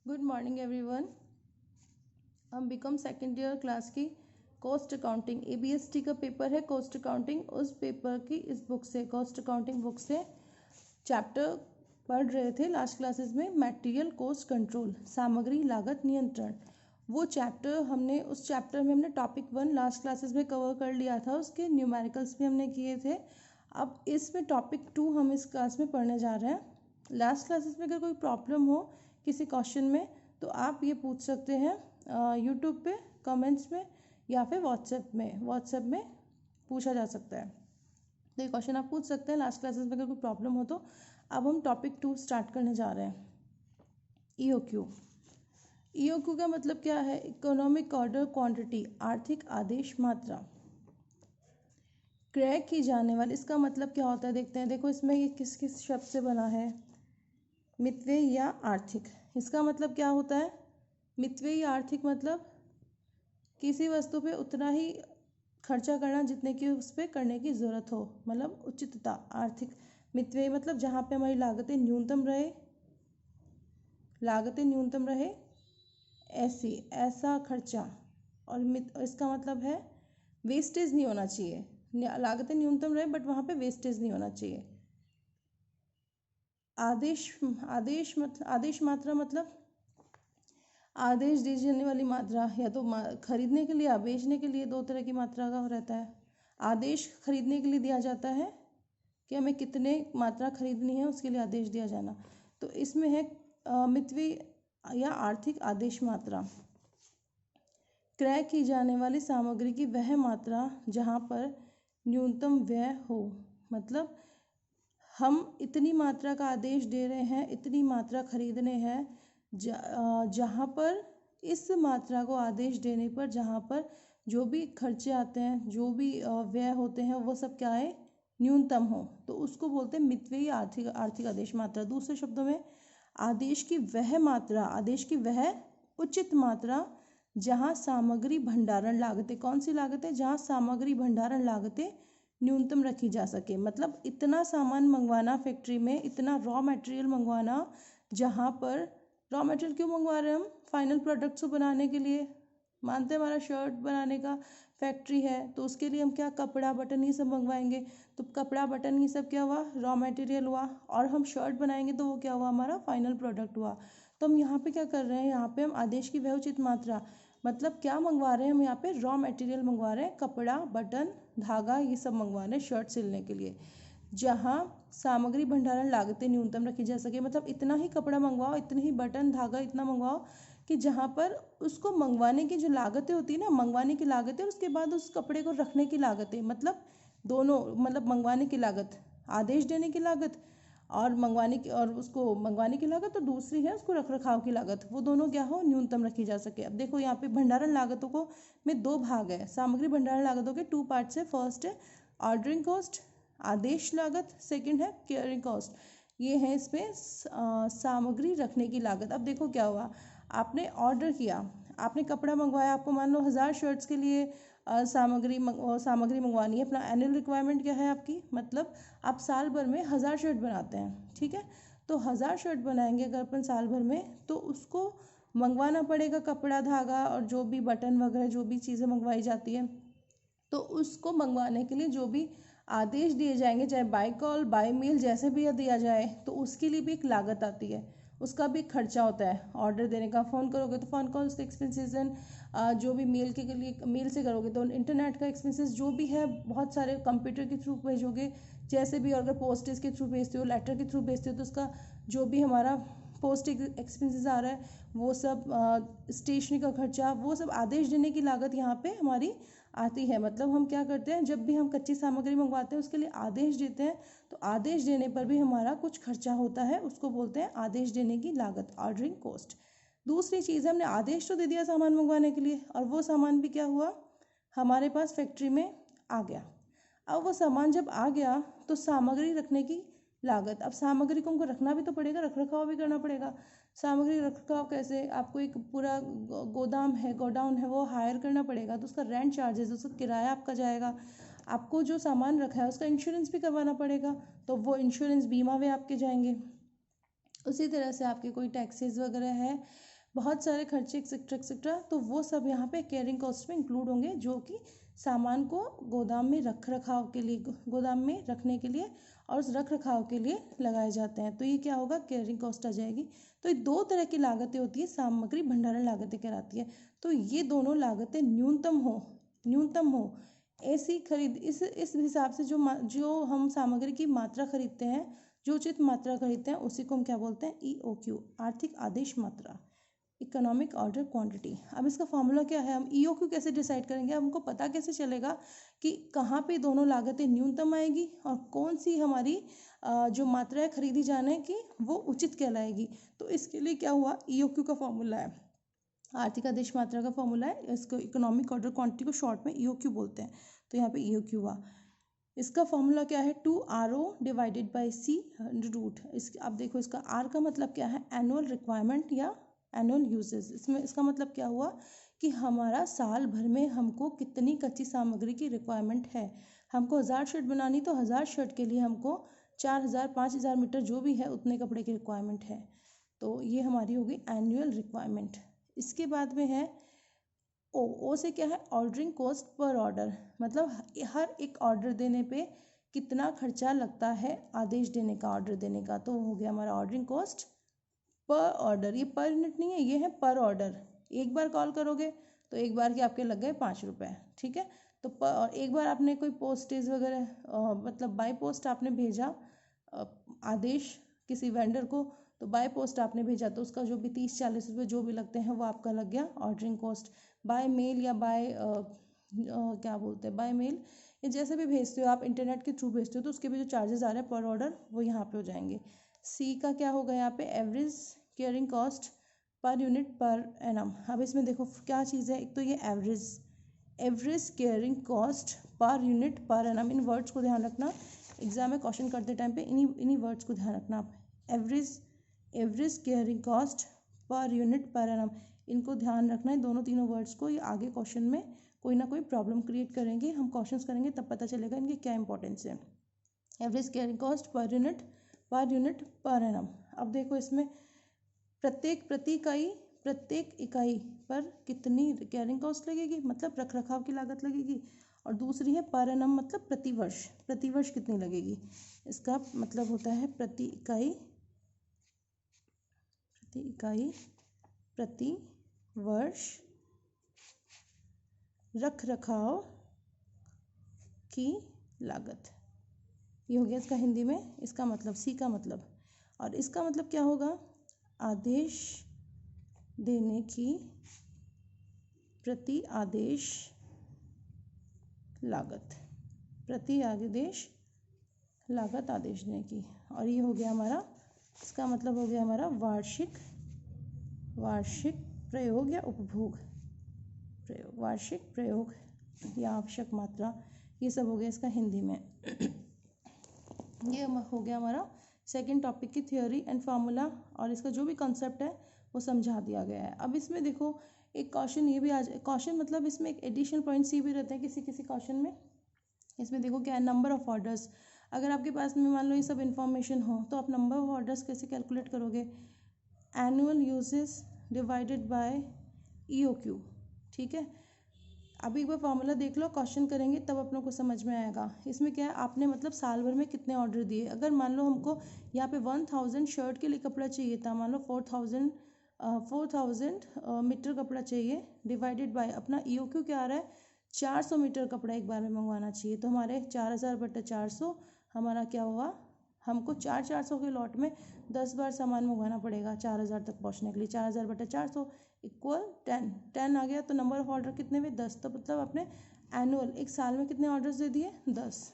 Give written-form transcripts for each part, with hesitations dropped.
Good morning everyone. हम BCom second year class की cost accounting एबीएसटी का पेपर है कॉस्ट अकाउंटिंग। उस पेपर की इस बुक से कॉस्ट अकाउंटिंग बुक से चैप्टर पढ़ रहे थे लास्ट क्लासेस में, मटेरियल कॉस्ट कंट्रोल, सामग्री लागत नियंत्रण। वो चैप्टर हमने उस चैप्टर में हमने टॉपिक 1 लास्ट क्लासेस में कवर कर लिया था, उसके न्यूमेरिकल्स भी हमने किए थे। अब इसमें टॉपिक 2 हम इस क्लास में पढ़ने जा रहे हैं। लास्ट क्लासेस में अगर कोई प्रॉब्लम हो किसी क्वेश्चन में तो आप ये पूछ सकते हैं यूट्यूब पे कमेंट्स में या फिर व्हाट्सएप में पूछा जा सकता है। तो ये क्वेश्चन आप पूछ सकते हैं लास्ट क्लासेस में अगर कोई प्रॉब्लम हो तो। अब हम टॉपिक 2 स्टार्ट करने जा रहे हैं। ईओक्यू। ईओक्यू का मतलब क्या है? इकोनॉमिक ऑर्डर क्वांटिटी, आर्थिक आदेश मात्रा। क्रय की जाने वाली, इसका मतलब क्या होता है देखते हैं। देखो इसमें ये किस किस शब्द से बना है? मितव्यय या आर्थिक। इसका मतलब क्या होता है? मितव्यय या आर्थिक मतलब किसी वस्तु पे उतना ही खर्चा करना जितने की उस पर करने की ज़रूरत हो, मतलब उचितता। आर्थिक मितव्यय मतलब जहाँ पे हमारी लागतें न्यूनतम रहे ऐसा खर्चा। और इसका मतलब है वेस्टेज नहीं होना चाहिए। लागतें न्यूनतम रहे बट वहाँ पे वेस्टेज नहीं होना चाहिए। आदेश मात्रा मतलब आदेश दी जाने वाली मात्रा, या तो खरीदने के लिए या बेचने के लिए। दो तरह की मात्रा का रहता है। आदेश खरीदने के लिए दिया जाता है कि हमें कितने मात्रा खरीदनी है, उसके लिए आदेश दिया जाना। तो इसमें है मितव्यय या आर्थिक आदेश मात्रा। क्रय की जाने वाली सामग्री की वह मात्रा जहाँ पर न्यूनतम व्यय हो, मतलब हम इतनी मात्रा का आदेश दे रहे हैं, इतनी मात्रा खरीदने हैं, जहाँ पर इस मात्रा को आदेश देने पर जहाँ पर जो भी खर्चे आते हैं, जो भी व्यय होते हैं, वो सब क्या है? न्यूनतम हो, तो उसको बोलते हैं मितव्ययी आर्थिक आदेश मात्रा। दूसरे शब्दों में आदेश की वह उचित मात्रा जहाँ सामग्री भंडारण लागतें, कौन सी लागतें? जहाँ सामग्री भंडारण लागतें न्यूनतम रखी जा सके। मतलब इतना सामान मंगवाना फैक्ट्री में, इतना रॉ मटेरियल मंगवाना, जहाँ पर रॉ मटेरियल क्यों मंगवा रहे हैं हम? फाइनल प्रोडक्ट्स को बनाने के लिए। मानते हैं हमारा शर्ट बनाने का फैक्ट्री है तो उसके लिए हम क्या कपड़ा बटन ये सब मंगवाएंगे। तो कपड़ा बटन ये सब क्या हुआ? रॉ मटेरियल हुआ। और हम शर्ट बनाएंगे तो वो क्या हुआ? हमारा फाइनल प्रोडक्ट हुआ। तो हम यहाँ पे क्या कर रहे हैं? यहाँ पे हम आदेश की वह उचित मात्रा, मतलब क्या मंगवा रहे हैं हम? यहाँ पे रॉ मटेरियल मंगवा रहे हैं, कपड़ा बटन धागा ये सब मंगवा रहे हैं शर्ट सिलने के लिए, जहाँ सामग्री भंडारण लागतें न्यूनतम रखी जा सके। मतलब इतना ही कपड़ा मंगवाओ, इतने ही बटन धागा इतना मंगवाओ कि जहाँ पर उसको मंगवाने की जो लागतें होती है ना, मंगवाने की लागतें, उसके बाद उस कपड़े को रखने की लागतें, मतलब दोनों, मतलब मंगवाने की लागत, आदेश देने की लागत, और उसको मंगवाने की लागत, और दूसरी है उसको रख रखाव की लागत, वो दोनों क्या हो? न्यूनतम रखी जा सके। अब देखो यहाँ पे भंडारण लागतों को में 2 भाग है। सामग्री भंडारण लागतों के 2 पार्ट्स है। फर्स्ट है ऑर्डरिंग कॉस्ट, आदेश लागत। सेकंड है केयरिंग कॉस्ट, ये है इसमें सामग्री रखने की लागत। अब देखो क्या हुआ, आपने ऑर्डर किया, आपने कपड़ा मंगवाया, आपको मान लो 1000 शर्ट्स के लिए सामग्री मंगवानी है। अपना एनुअल रिक्वायरमेंट क्या है आपकी? मतलब आप साल भर में 1000 शर्ट बनाते हैं, ठीक है? तो 1000 शर्ट बनाएंगे अगर अपन साल भर में, तो उसको मंगवाना पड़ेगा कपड़ा धागा और जो भी बटन वगैरह जो भी चीज़ें मंगवाई जाती है। तो उसको मंगवाने के लिए जो भी आदेश दिए जाएंगे, चाहे बाय कॉल बाय मेल जैसे भी दिया जाए, तो उसके लिए भी एक लागत आती है, उसका भी खर्चा होता है। ऑर्डर देने का, फ़ोन करोगे तो फ़ोन कॉल्स का एक्सपेंसेस, जो भी मेल के लिए मेल से करोगे तो इंटरनेट का एक्सपेंसेस, जो भी है बहुत सारे, कंप्यूटर के थ्रू भेजोगे जैसे भी, और अगर पोस्टेज के थ्रू भेजते हो, लेटर के थ्रू भेजते हो, तो उसका जो भी हमारा पोस्ट एक्सपेंसेस आ रहा है वो सब, स्टेशनरी का खर्चा, वो सब आदेश देने की लागत यहाँ पे हमारी आती है। मतलब हम क्या करते हैं, जब भी हम कच्ची सामग्री मंगवाते हैं उसके लिए आदेश देते हैं, तो आदेश देने पर भी हमारा कुछ खर्चा होता है, उसको बोलते हैं आदेश देने की लागत, ऑर्डरिंग कॉस्ट। दूसरी चीज़, हमने आदेश तो दे दिया सामान मंगवाने के लिए, और वो सामान भी क्या हुआ? हमारे पास फैक्ट्री में आ गया। अब वो सामान जब आ गया तो सामग्री रखने की लागत। अब सामग्री को हमको रखना भी तो पड़ेगा, रख रखाव भी करना पड़ेगा। सामग्री रख रखाव कैसे? आपको एक पूरा गोडाउन है वो हायर करना पड़ेगा, तो उसका रेंट चार्जेस, उसका किराया आपका जाएगा। आपको जो सामान रखा है उसका इंश्योरेंस भी करवाना पड़ेगा, तो वो इंश्योरेंस बीमा वे आपके जाएंगे। उसी तरह से आपके कोई टैक्सेस वगैरह है, बहुत सारे खर्चे एक्सेट्रा एक्सेट्रा, तो वो सब यहाँ पे कैरिंग कॉस्ट में इंक्लूड होंगे, जो कि सामान को गोदाम में रख रखाव के लिए, गोदाम में रखने के लिए और उस रख रखाव के लिए लगाए जाते हैं। तो ये क्या होगा, कैरिंग कॉस्ट आ जाएगी। तो ये दो तरह की लागतें होती है, सामग्री भंडारण लागतें कहलाती है। तो ये दोनों लागतें न्यूनतम हो ऐसी खरीद, इस हिसाब से जो हम सामग्री की मात्रा खरीदते हैं, जो उचित मात्रा खरीदते हैं, उसी को हम क्या बोलते हैं, EOQ, आर्थिक आदेश मात्रा, इकोनॉमिक ऑर्डर क्वांटिटी। अब इसका फॉर्मूला क्या है, हम EOQ कैसे डिसाइड करेंगे, हमको पता कैसे चलेगा कि कहाँ पे दोनों लागतें न्यूनतम आएगी और कौन सी हमारी जो मात्रा है खरीदी जाने की वो उचित कहलाएगी। तो इसके लिए क्या हुआ, EOQ का फॉर्मूला है, आर्थिक आदेश मात्रा का फॉर्मूला है। इसको इकोनॉमिक ऑर्डर क्वांटिटी को शॉर्ट में EOQ बोलते हैं। तो यहाँ पे EOQ हुआ। इसका फॉर्मूला क्या है, 2RO divided by C root. अब देखो इसका R का मतलब क्या है, एनुअल रिक्वायरमेंट या एनुअल यूजेस। इसमें इसका मतलब क्या हुआ कि हमारा साल भर में हमको कितनी कच्ची सामग्री की रिक्वायरमेंट है। हमको 1000 शर्ट बनानी, तो 1000 शर्ट के लिए हमको 4000 5000 मीटर जो भी है उतने कपड़े की रिक्वायरमेंट है। तो ये हमारी होगी एनुअल रिक्वायरमेंट। इसके बाद में है ओ से क्या है, ऑर्डरिंग कॉस्ट पर ऑर्डर, मतलब हर एक ऑर्डर देने पे कितना खर्चा लगता है आदेश देने का, ऑर्डर देने का। तो हो गया हमारा ऑर्डरिंग कॉस्ट पर ऑर्डर। ये पर यूनिट नहीं है, ये है पर ऑर्डर। एक बार कॉल करोगे तो एक बार के आपके लग गए 5 रुपये, ठीक है। तो और एक बार आपने कोई पोस्टेज वगैरह मतलब बाय पोस्ट आपने भेजा आदेश किसी वेंडर को, तो बाय पोस्ट आपने भेजा तो उसका जो भी 30-40 रुपये जो भी लगते हैं वो आपका लग गया ऑर्डरिंग कॉस्ट। बाय मेल या बाय क्या बोलते हैं, बाय मेल या जैसे भी भेजते हो आप, इंटरनेट के थ्रू भेजते हो, तो उसके भी जो चार्जेस आ रहे हैं पर ऑर्डर वो यहाँ पे हो जाएंगे। सी का क्या होगा यहाँ पे, average carrying cost per unit per annum. अब इसमें देखो क्या चीज़ है, एक तो ये average carrying cost per unit per annum. इन वर्ड्स को ध्यान रखना, एग्जाम में क्वेश्चन करते टाइम पे इन्हीं वर्ड्स को ध्यान रखना आप। Average carrying cost per unit per annum, इनको ध्यान रखना है, दोनों तीनों वर्ड्स को। ये आगे क्वेश्चन में कोई ना कोई प्रॉब्लम क्रिएट करेंगे, हम क्वेश्चंस करेंगे तब पता चलेगा इनके क्या इंपॉर्टेंस है। Average carrying cost per unit per annum. अब देखो इसमें प्रत्येक इकाई पर कितनी कैरिंग कॉस्ट लगेगी, मतलब रख रखाव की लागत लगेगी, और दूसरी है पर एनम, मतलब प्रतिवर्ष कितनी लगेगी। इसका मतलब होता है प्रति इकाई प्रति वर्ष रख रखाव की लागत। ये हो गया इसका हिंदी में इसका मतलब, सी का मतलब। और इसका मतलब क्या होगा, आदेश देने की प्रति आदेश लागत आदेश देने की। और ये हो गया हमारा, इसका मतलब हो गया हमारा वार्षिक प्रयोग या उपभोग प्रयोग, वार्षिक प्रयोग या आवश्यक मात्रा, ये सब हो गया इसका हिंदी में। ये हो गया हमारा सेकंड टॉपिक की थ्योरी एंड फार्मूला, और इसका जो भी कॉन्सेप्ट है वो समझा दिया गया है। अब इसमें देखो एक क्वेश्चन ये भी आ जाए, क्वेश्चन मतलब इसमें एक एडिशनल पॉइंट सी भी रहते हैं किसी क्वेश्चन में। इसमें देखो क्या है, नंबर ऑफ ऑर्डर्स। अगर आपके पास में मान लो ये सब इन्फॉर्मेशन हो, तो आप नंबर ऑफ ऑर्डर्स कैसे कैलकुलेट करोगे, annual uses divided by EOQ, ठीक है। अभी एक बार फॉर्मूला देख लो, क्वेश्चन करेंगे तब अपनों को समझ में आएगा। इसमें क्या है, आपने मतलब साल भर में कितने ऑर्डर दिए। अगर मान लो हमको यहाँ पे 1000 शर्ट के लिए कपड़ा चाहिए था, मान लो 4000 मीटर कपड़ा चाहिए, डिवाइडेड बाय अपना EOQ क्या आ रहा है, 400 मीटर कपड़ा एक बार में मंगवाना चाहिए। तो हमारे 4000/400 हमारा क्या हुआ, हमको 400 के लॉट में 10 बार सामान मंगवाना पड़ेगा 4000 तक पहुँचने के लिए। 4000/400 इक्वल 10 आ गया। तो नंबर ऑफ ऑर्डर कितने हुए, 10। तो मतलब आपने एनुअल एक साल में कितने ऑर्डर्स दे दिए, 10।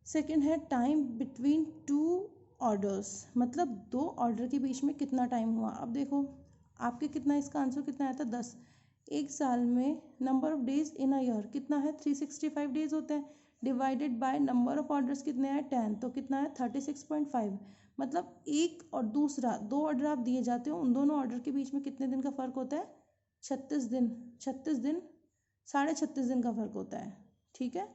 सेकंड है टाइम बिटवीन 2 ऑर्डर्स, मतलब 2 ऑर्डर के बीच में कितना टाइम हुआ। अब देखो आपके कितना, इसका आंसर कितना आया था, 10। एक साल में number of days in a year कितना है, 365 डेज होते हैं, divided by number of orders कितने हैं, 10, तो कितना है 36.5। मतलब एक और दूसरा 2 ऑर्डर आप दिए जाते हो, उन दोनों ऑर्डर के बीच में कितने दिन का फ़र्क होता है, 36 दिन, 36 दिन, 36.5 दिन का फ़र्क होता है, ठीक है।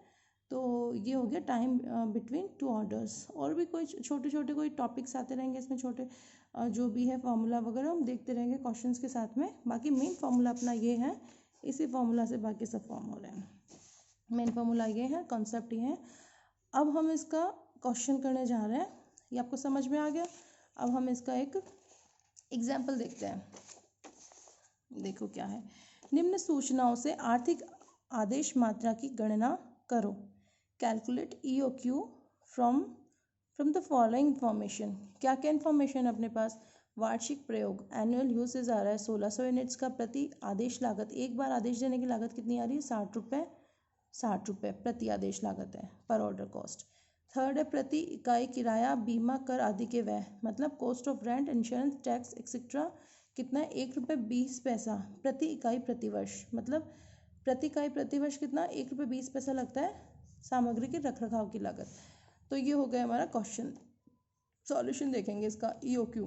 तो ये हो गया टाइम बिटवीन टू ऑर्डर्स। और भी कोई छोटे छोटे कोई टॉपिक्स आते रहेंगे इसमें, छोटे जो भी है फार्मूला वगैरह हम देखते रहेंगे क्वेश्चंस के साथ में। बाकी मेन फार्मूला अपना ये है, इसी फार्मूला से बाकी सब फॉर्म हो रहे हैं। मेन फार्मूला ये है, कॉन्सेप्ट ये है। अब हम इसका क्वेश्चन करने जा रहे हैं, ये आपको समझ में आ गया। अब हम इसका एक एग्जाम्पल देखते हैं। देखो क्या है, निम्न सूचनाओं से आर्थिक आदेश मात्रा की गणना करो। Calculate EOQ from the following information. क्या क्या इन्फॉर्मेशन है अपने पास? वार्षिक प्रयोग, एनुअल यूसेज आ रहा है 1600 यूनिट्स का। प्रति आदेश लागत, एक बार आदेश देने की लागत कितनी आ रही है? 60 रुपये प्रति आदेश लागत है, पर ऑर्डर कॉस्ट। थर्ड है प्रति इकाई किराया, बीमा, कर आदि के व्यय, मतलब cost of rent, insurance, tax etcetera कितना है? 1 रुपये 20 पैसा प्रति इकाई प्रति वर्ष। मतलब प्रति इकाई प्रति वर्ष कितना? 1 रुपये 20 पैसा लगता है सामग्री के रखरखाव की लागत। तो ये हो गया हमारा क्वेश्चन। सॉल्यूशन देखेंगे इसका। EOQ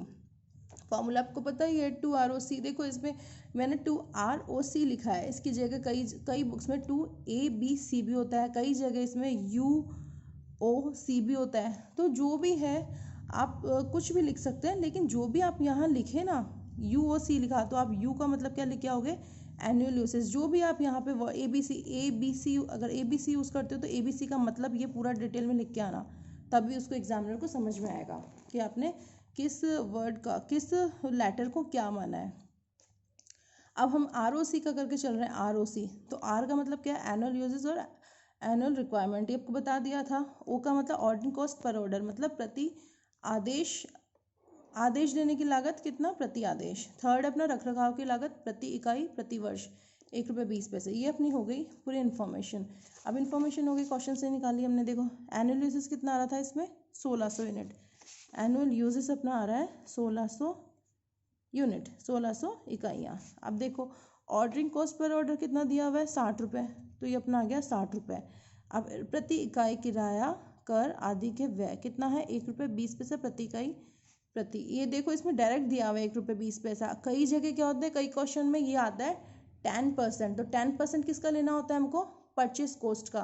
फॉर्मूला आपको पता ही है, 2ROC। देखो इसमें मैंने 2ROC लिखा है, इसकी जगह कई बुक्स में 2ABC भी होता है, कई जगह इसमें UOC भी होता है। तो जो भी है आप कुछ भी लिख सकते हैं, लेकिन जो भी आप यहाँ लिखे ना, UOC लिखा तो आप U का मतलब क्या लिखे आओगे? Annual usage. जो भी आप यहाँ पे ABC अगर ABC यूज़ करते हो तो ABC का मतलब ये पूरा डिटेल में लिख के आना, तभी उसको एग्जामिनर को समझ में आएगा कि आपने किस वर्ड का, किस लेटर को क्या माना है। अब हम ROC का करके चल रहे हैं। ROC तो R का मतलब क्या है? एनुअल यूजेस और एनुअल रिक्वायरमेंट, ये आपको बता दिया था। O का मतलब ऑर्डरिंग कॉस्ट पर ऑर्डर, मतलब प्रति आदेश देने की लागत कितना? प्रति आदेश। थर्ड अपना रखरखाव की लागत प्रति इकाई प्रति वर्ष, 1 रुपये 20 पैसे। ये अपनी हो गई पूरी इन्फॉर्मेशन। अब इन्फॉर्मेशन हो गई, क्वेश्चन से निकाली हमने। देखो एनुअल यूजेस कितना आ रहा था इसमें? 1600 यूनिट। एनुअल यूजेस अपना आ रहा है 1600 यूनिट, 1600 इकाइयाँ। अब देखो ऑर्डरिंग कॉस्ट पर ऑर्डर कितना दिया हुआ है? 60 रुपये, तो ये अपना आ गया 60 रुपये। अब प्रति इकाई किराया, कर आदि के व्यय कितना है? 1 रुपये 20 पैसा प्रति इकाई प्रति। ये देखो इसमें डायरेक्ट दिया हुआ है 1 रुपये 20 पैसा। कई जगह क्या होता है, कई क्वेश्चन में ये आता है 10%। तो 10% किसका लेना होता है हमको? परचेज कॉस्ट का,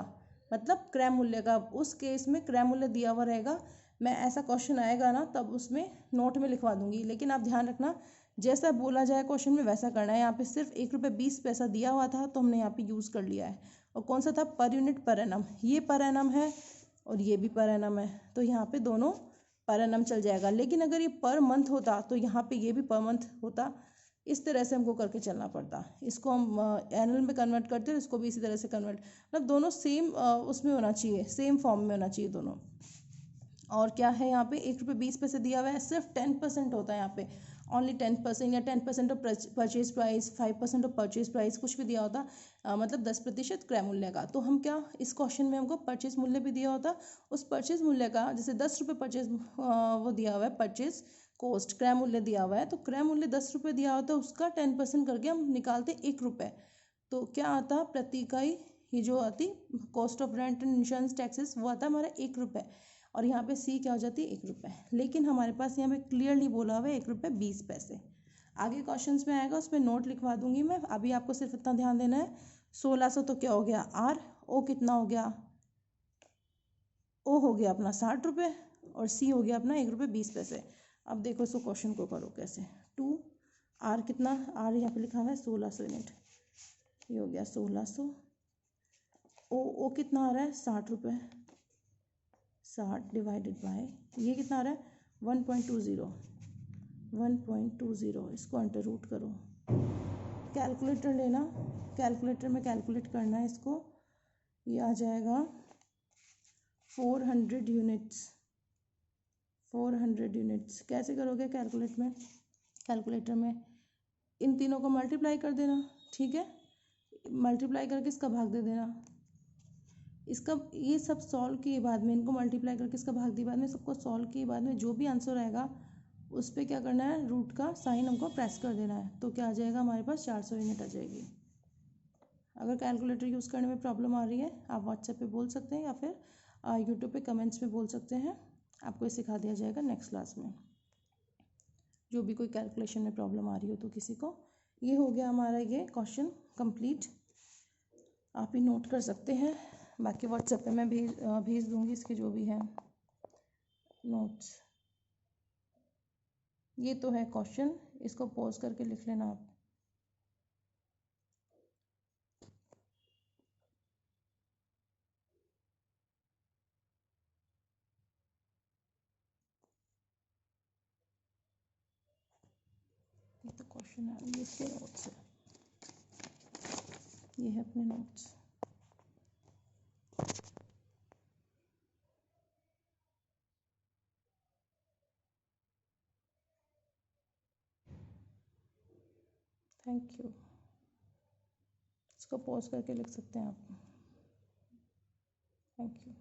मतलब क्रय मूल्य का। उस केस में क्रय मूल्य दिया हुआ रहेगा, मैं ऐसा क्वेश्चन आएगा ना तब उसमें नोट में लिखवा दूंगी। लेकिन आप ध्यान रखना, जैसा बोला जाए क्वेश्चन में वैसा करना है। यहाँ पे सिर्फ 1 रुपये 20 पैसा दिया हुआ था तो हमने यहाँ पे यूज़ कर लिया है। और कौन सा था? पर यूनिट पर एनम। ये पर एनम है और ये भी पर एनम है, तो यहाँ पे दोनों पर एनम चल जाएगा। लेकिन अगर ये पर मंथ होता तो यहाँ पे ये भी पर मंथ होता। इस तरह से हमको करके चलना पड़ता। इसको हम एनुअल में कन्वर्ट करते हैं, इसको भी इसी तरह से कन्वर्ट, मतलब दोनों सेम उसमें होना चाहिए, सेम फॉर्म में होना चाहिए दोनों। और क्या है यहाँ पे? 1 रुपये 20 पैसे दिया हुआ है, सिर्फ 10% होता है यहाँ पे, ओनली 10%, या 10% of purchase price, 5% of purchase price, कुछ भी दिया होता, मतलब 10% क्रय मूल्य का। तो हम क्या, इस क्वेश्चन में हमको परचेज मूल्य भी दिया होता, उस परचेज मूल्य का, जैसे 10 रुपये परचेज वो दिया हुआ है, परचेज कॉस्ट क्रय मूल्य दिया हुआ है, तो क्रय मूल्य 10 रुपये दिया होता है, उसका 10% करके हम निकालते 1 रुपये। तो क्या आता? प्रति इकाई ये जो आती cost of rent and insurance taxes, वो आता हमारा 1 रुपये। और यहाँ पे C क्या हो जाती है? 1 रुपये। लेकिन हमारे पास यहाँ पे क्लियरली बोला हुआ है 1 रुपये 20 पैसे। आगे क्वेश्चंस में आएगा, उसमें नोट लिखवा दूंगी मैं। अभी आपको सिर्फ इतना ध्यान देना है, 1600 तो क्या हो गया? R। O कितना हो गया? O हो गया अपना 60 रुपये और C हो गया अपना 1 रुपये 20 पैसे। अब देखो इसको क्वेश्चन को करो कैसे। 2R कितना? R यहाँ पे लिखा हुआ है 1600 यूनिट, ये हो गया 1600। O कितना आ रहा है? 60 रुपये। 60 डिवाइडेड बाय ये कितना आ रहा है? 1.20। 1.20, इसको अंडर रूट करो। कैलकुलेटर लेना, कैलकुलेटर में कैलकुलेट करना है इसको। ये आ जाएगा 400 यूनिट्स। 400 यूनिट्स कैसे करोगे कैलकुलेटर में इन तीनों को मल्टीप्लाई कर देना, ठीक है। मल्टीप्लाई करके इसका भाग दे देना। इसका ये सब सॉल्व किए बाद में, इनको मल्टीप्लाई करके इसका भाग दिए बाद में, सबको सॉल्व किए बाद में जो भी आंसर आएगा उस पर क्या करना है? रूट का साइन हमको प्रेस कर देना है। तो क्या आ जाएगा हमारे पास? 400 यूनिट आ जाएगी। अगर कैलकुलेटर यूज़ करने में प्रॉब्लम आ रही है, आप व्हाट्सएप पे बोल सकते हैं या फिर यूट्यूब पे कमेंट्स में बोल सकते हैं, आपको ये सिखा दिया जाएगा नेक्स्ट क्लास में, जो भी कोई कैलकुलेशन में प्रॉब्लम आ रही हो तो किसी को। ये हो गया हमारा ये क्वेश्चन कंप्लीट, आप ही नोट कर सकते हैं। बाकी व्हाट्सएप पे मैं भेज दूँगी इसके जो भी है नोट्स। ये तो है क्वेश्चन, इसको पॉज करके लिख लेना आप। ये तो क्वेश्चन है, ये इसके नोट्स है, ये है अपने नोट्स। Thank you. इसको पॉज करके लिख सकते हैं आप। Thank you.